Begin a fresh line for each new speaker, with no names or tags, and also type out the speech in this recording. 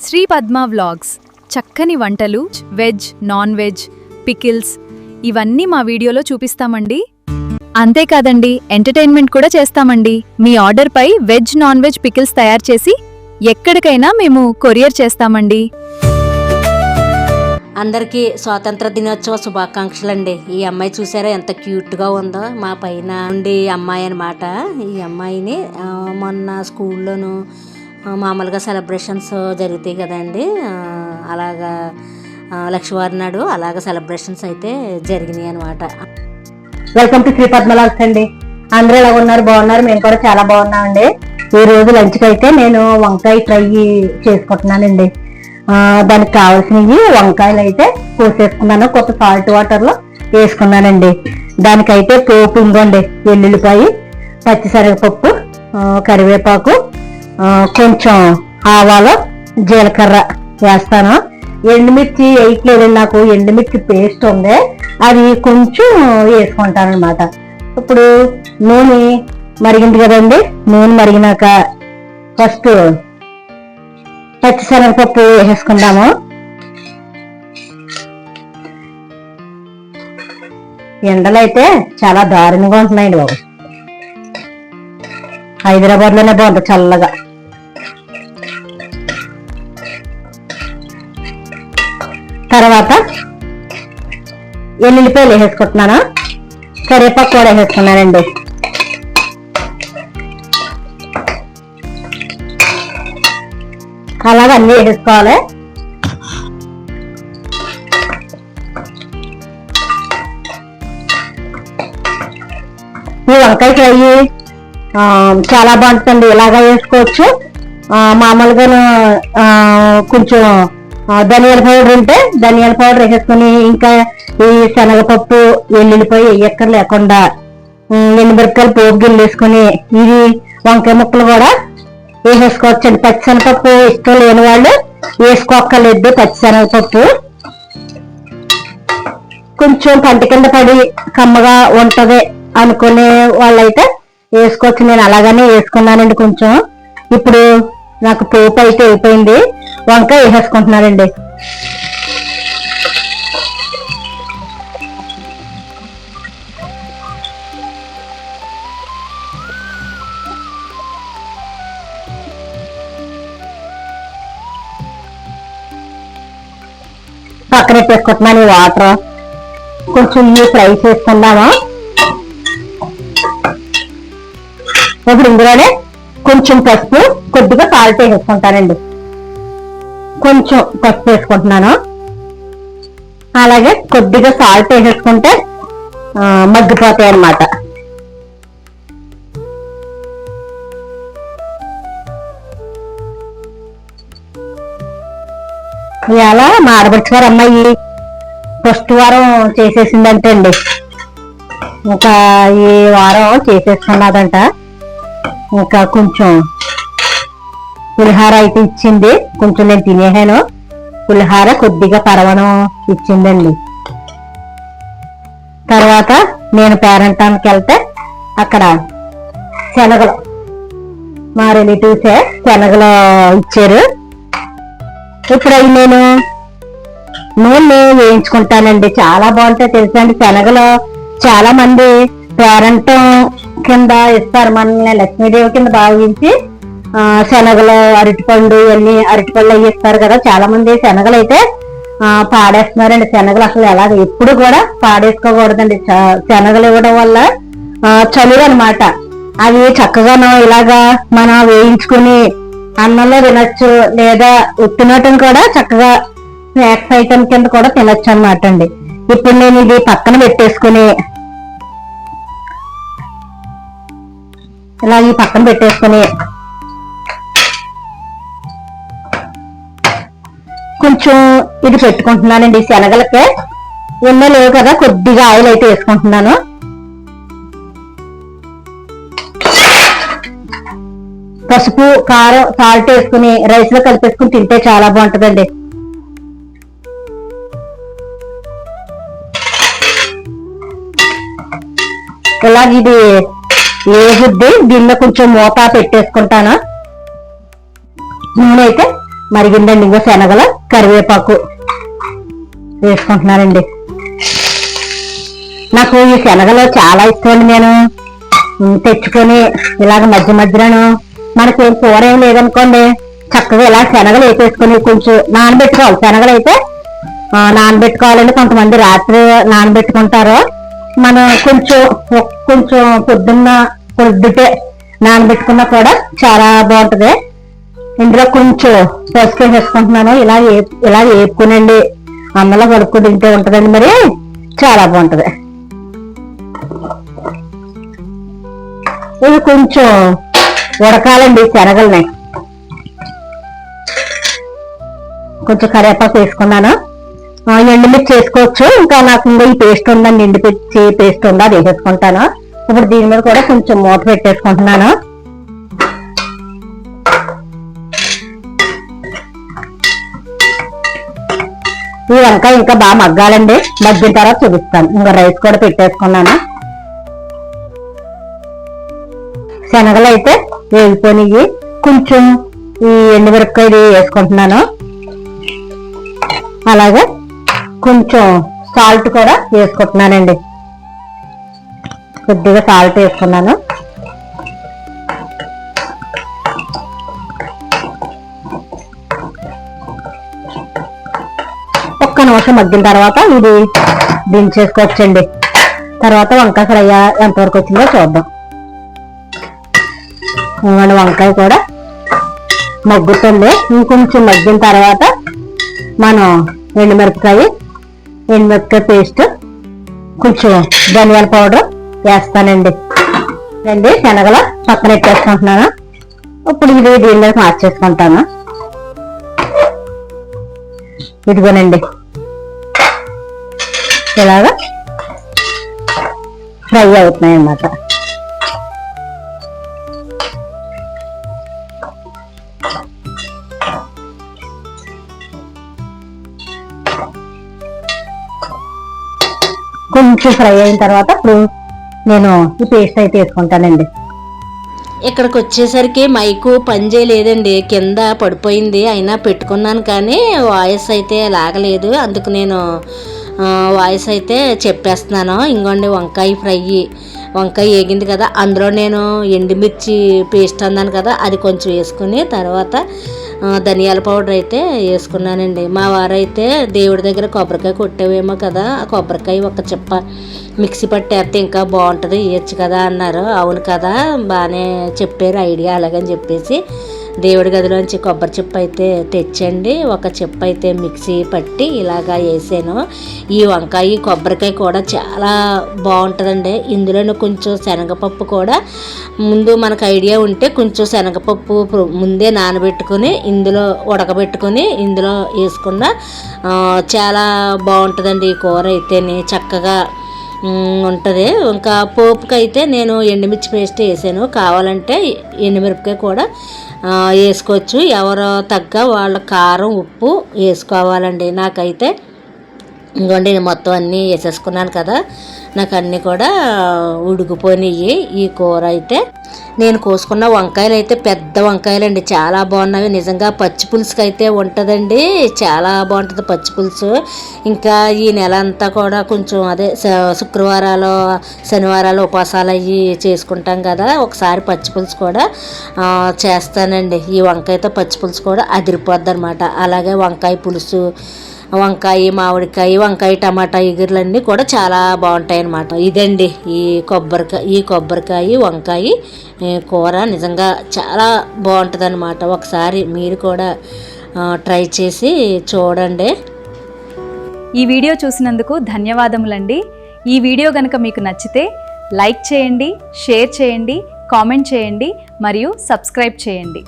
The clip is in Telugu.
శ్రీ పద్మ వ్లాగ్స్ చక్కని వంటలు, వెజ్, నాన్ వెజ్, పికిల్స్ ఇవన్నీ మా వీడియోలో చూపిస్తామండి. అంతేకాదండి, ఎంటర్టైన్మెంట్ కూడా చేస్తామండి. మీ ఆర్డర్పై వెజ్, నాన్ వెజ్ పికిల్స్ తయారు చేసి ఎక్కడికైనా మేము కొరియర్ చేస్తామండి.
అందరికీ స్వాతంత్ర దినోత్సవ శుభాకాంక్షలండి. ఈ అమ్మాయి చూసారా ఎంత క్యూట్గా ఉందో, మా పైన ఉండి అమ్మాయి అనమాట. ఈ అమ్మాయిని మొన్న స్కూల్లోనూ మామూలుగా సెలబ్రేషన్స్ జరుగుతాయి కదండి, అలాగా లక్ష్మీవారి నాడు అలాగ సెలబ్రేషన్స్ అయితే జరిగినాయి అనమాట.
Welcome to Shri Padma vlogs అండి. అందరూ ఎలా ఉన్నారు? బాగున్నారు? మేము కూడా చాలా బాగున్నామండి. ఈ రోజు లంచ్కి అయితే నేను వంకాయ ఫ్రై చేసుకుంటున్నానండి. దానికి కావాల్సినవి వంకాయలు అయితే కోసేసుకున్నాను, కొత్త సాల్ట్ వాటర్లో వేసుకున్నానండి. దానికైతే పోపు ఇంకోండి, వెల్లుల్లిపాయ, పచ్చిశనగపప్పు, కరివేపాకు, కొంచెం ఆవాలు, జీలకర్ర వేస్తాను. ఎండుమిర్చి వేయట్లేదండి, నాకు ఎండుమిర్చి పేస్ట్ ఉంది, అది కొంచెం వేసుకుంటాను అనమాట. ఇప్పుడు నూనె మరిగింది కదండి, నూనె మరిగినాక ఫస్ట్ పచ్చిశనగపప్పు వేసుకుందాము. ఎండలు అయితే చాలా దారుణంగా ఉంటున్నాయండి బాబు. హైదరాబాద్ లోనే బాగుంటుంది చల్లగా. తర్వాత ఎల్లుల్లిపాయలు వేసేసుకుంటున్నాను, కరివేపాకు కూడా వేసేసుకున్నానండి. అలాగే అన్నీ వేసుకోవాలి. ఈ వంకాయ ఫ్రై చాలా బాగుంటుంది, ఇలాగా వేసుకోవచ్చు. మామూలుగా కొంచెం ధనియాల పౌడర్ ఉంటే ధనియాల పౌడర్ వేసేసుకుని, ఇంకా ఈ శనగపప్పు, వెల్లుల్లిపాయ ఎక్కడ లేకుండా ఎండుమిరపకాయలు పోపు గిన్నె వేసుకుని ఇది వంకాయ ముక్కలు కూడా వేసేసుకోవచ్చండి. పచ్చిశనగపప్పు ఇష్టం లేని వాళ్ళు వేసుకోక్కర్లేదు. పచ్చిశనగపప్పు కొంచెం పంట కింద పడి కమ్మగా ఉంటది అనుకునే వాళ్ళైతే వేసుకోవచ్చు. నేను అలాగనే వేసుకున్నానండి కొంచెం. ఇప్పుడు నాకు పోపు అయితే అయిపోయింది, వంకాయ వేసేసుకుంటున్నానండి. పక్కన పెట్టేసుకుంటున్నాను ఈ వాటర్. కొంచెం ఇవి ఫ్రై చేసుకుందామా. ఇప్పుడు ఇందులోనే కొంచెం పసుపు, కొద్దిగా సాల్ట్ వేసుకుంటానండి. కొంచెం పసుపు వేసుకుంటున్నాను, అలాగే కొద్దిగా సాల్ట్ వేసేసుకుంటే మగ్గిపోతాయి అన్నమాట. ఇవాళ మా ఆడపడుచుగారు అమ్మాయి ఫస్ట్ వారం చేసేసిందంటే అండి, ఇంకా ఈ వారం చేసేసుకున్నదంట. ఇంకా కొంచెం పులిహార అయితే ఇచ్చింది, కొంచెం నేను తినేసాను. పులిహార కొద్దిగా పరవణం ఇచ్చిందండి. తర్వాత నేను పేరంటానికి వెళ్తే అక్కడ శనగలు, మా రిలేటివ్సే శనగలు ఇచ్చారు. ఇప్పుడు అవి నేను నూనె వేయించుకుంటానండి, చాలా బాగుంటాయి తెలుసా అండి. శనగలు చాలా మంది పేరంటం కింద ఇస్తారు, మనల్ని లక్ష్మీదేవి కింద భావించి శనగలు, అరటిపండు, ఇవన్నీ అరటిపళ్ళు అవి ఇస్తారు కదా. చాలా మంది శనగలు అయితే పాడేస్తున్నారండి. శనగలు అసలు ఎలాగ ఎప్పుడు కూడా పాడేసుకోకూడదండి. శనగలు ఇవ్వడం వల్ల చలువు అనమాట. అవి చక్కగాను ఇలాగా మనం వేయించుకుని అన్నంలో తినొచ్చు, లేదా ఉత్తినటం కూడా చక్కగా స్నాక్స్ ఐటమ్ కింద కూడా తినొచ్చు అనమాట అండి. ఇప్పుడు నేను ఇది పక్కన పెట్టేసుకుని ఇలా ఈ పక్కన పెట్టేసుకుని కొంచెం ఇది పెట్టుకుంటున్నానండి. శనగలకే ఎన్నో లేవు కదా, కొద్దిగా ఆయిల్ అయితే వేసుకుంటున్నాను. పసుపు, కారం, సాల్ట్ వేసుకుని రైస్ లో కలిపేసుకుని తింటే చాలా బాగుంటుందండి. ఇలా ఇది వేగుద్ది, దీనిలో కొంచెం మూత పెట్టేసుకుంటాను. నూనె అయితే మరిగిందండి. ఇంకో శనగలు, కరివేపాకు వేసుకుంటున్నానండి. నాకు ఈ శనగలు చాలా ఇష్టం అండి. నేను తెచ్చుకొని ఇలాగ మధ్య మధ్యలో మనకి కూర ఏం లేదనుకోండి, చక్కగా ఇలా శనగలు వేసేసుకొని కొంచెం నానబెట్టుకోవాలి. శనగలు అయితే నానబెట్టుకోవాలండి. కొంతమంది రాత్రి నానబెట్టుకుంటారు. మనం కొంచెం పొద్దుటే నానబెట్టుకున్నా కూడా చాలా బాగుంటది. ఇందులో కొంచెం పసుపు వేసుకుంటున్నాను. ఇలా వేపుకునండి అన్నంలో కడుక్కు తింటే ఉంటదండి, మరి చాలా బాగుంటది. ఇది కొంచెం ఉడకాలండి శనగల్ని. కొంచెం కరివేపాకు వేసుకున్నాను. ఎండుమిర్చి వేసుకోవచ్చు. ఇంకా నాకు ఇంకా ఈ పేస్ట్ ఉందండి, ఎండుమిర్చి పేస్ట్ ఉందా, అది వేసేసుకుంటాను. ఇప్పుడు దీని మీద కూడా కొంచెం మూత పెట్టేసుకుంటున్నాను. ఈ వంకాయ ఇంకా బాగా మగ్గాలండి. మగ్గిన తర్వాత చూపిస్తాను. ఇంకా రైస్ కూడా పెట్టేసుకున్నాను. శనగలు అయితే వేగిపోయి కొంచెం ఈ ఎండుమిరపకాయలు వేసుకుంటున్నాను. అలాగే కొంచెం సాల్ట్ కూడా వేసుకుంటున్నానండి. కొద్దిగా సాల్ట్ వేసుకున్నాను. ఒక్క నిమిషం మగ్గిన తర్వాత ఇది దించేసుకోవచ్చండి. తర్వాత వంకాయ ఫ్రై ఎంతవరకు వచ్చిందో చూద్దాం. వంకాయ కూడా మగ్గుతుంది. ఇంకొంచెం మగ్గిన తర్వాత మనం ఎండుమిరపకాయ పేస్ట్, కొంచెం ధనియాల పౌడర్ వేస్తానండి. శనగల పక్కన పెట్టేసుకుంటున్నాను. ఇప్పుడు ఇది దీనిలోకి మార్చేసుకుంటాను. ఇదిగోనండి, ఇలాగా ఫ్రై అవుతున్నాయి అన్నమాట. కొంచెం ఫ్రై అయిన తర్వాత ఇప్పుడు నేను ఈ పేస్ట్ అయితే వేసుకుంటానండి.
ఇక్కడికి వచ్చేసరికి మైకు పని చేయలేదండి, కింద పడిపోయింది. అయినా పెట్టుకున్నాను కానీ వాయిస్ అయితే లాగలేదు. అందుకు నేను వాయిస్ అయితే చెప్పేస్తున్నాను. ఇంకోండి వంకాయ వేగింది కదా, అందులో నేను ఎండుమిర్చి పేస్ట్ అన్నాను కదా, అది కొంచెం వేసుకుని తర్వాత ధనియాల పౌడర్ అయితే వేసుకున్నానండి. మా వారైతే దేవుడి దగ్గర కొబ్బరికాయ కొట్టేవేమో కదా, ఆ కొబ్బరికాయ ఒక చిప్ప మిక్సీ పట్టేస్తే ఇంకా బాగుంటుంది, వేయచ్చు కదా అన్నారు. అవును కదా, బాగానే చెప్పారు ఐడియా, అలాగని చెప్పేసి దేవుడి గదిలోంచి కొబ్బరి చిప్ప అయితే తెచ్చండి. ఒక చిప్ప అయితే మిక్సీ పట్టి ఇలాగా వేసాను. ఈ వంకాయ కొబ్బరికాయ కూడా చాలా బాగుంటుందండి. ఇందులో కొంచెం శనగపప్పు కూడా ముందు మనకు ఐడియా ఉంటే కొంచెం శనగపప్పు ముందే నానబెట్టుకుని ఇందులో ఉడకబెట్టుకుని ఇందులో వేసుకున్న చాలా బాగుంటుందండి. ఈ కూర అయితేనే చక్కగా ఉంటుంది. ఇంకా పోపుకి అయితే నేను ఎండుమిర్చి పేస్ట్ వేసాను. కావాలంటే ఎండుమిరపకాయ కూడా వేసుకోవచ్చు. ఎవరో తగ్గ వాళ్ళ కారం ఉప్పు వేసుకోవాలండి. నాకైతే ఇంకోండి నేను మొత్తం అన్నీ వేసేసుకున్నాను కదా, నాకు అన్నీ కూడా ఉడికిపోయినాయి. ఈ కూర అయితే నేను కోసుకున్న వంకాయలు అయితే పెద్ద వంకాయలండి, చాలా బాగున్నవి. నిజంగా పచ్చి పులుసుకి అయితే ఉంటుందండి, చాలా బాగుంటుంది పచ్చి పులుసు. ఇంకా ఈ నెల అంతా కూడా కొంచెం అదే శుక్రవారాలు శనివారాలు ఉపవాసాలు అవి చేసుకుంటాం కదా, ఒకసారి పచ్చి పులుసు కూడా చేస్తానండి. ఈ వంకాయతో పచ్చి పులుసు కూడా అదిరిపోద్ది అనమాట. అలాగే వంకాయ పులుసు, వంకాయ మామిడికాయ, వంకాయ టమాటా ఎగురులన్నీ కూడా చాలా బాగుంటాయి అన్నమాట. ఇదండి ఈ కొబ్బరికాయ వంకాయ కూర నిజంగా చాలా బాగుంటుంది అనమాట. ఒకసారి మీరు కూడా ట్రై చేసి చూడండి.
ఈ వీడియో చూసినందుకు ధన్యవాదములండి. ఈ వీడియో కనుక మీకు నచ్చితే లైక్ చేయండి, షేర్ చేయండి, కామెంట్ చేయండి మరియు సబ్స్క్రైబ్ చేయండి.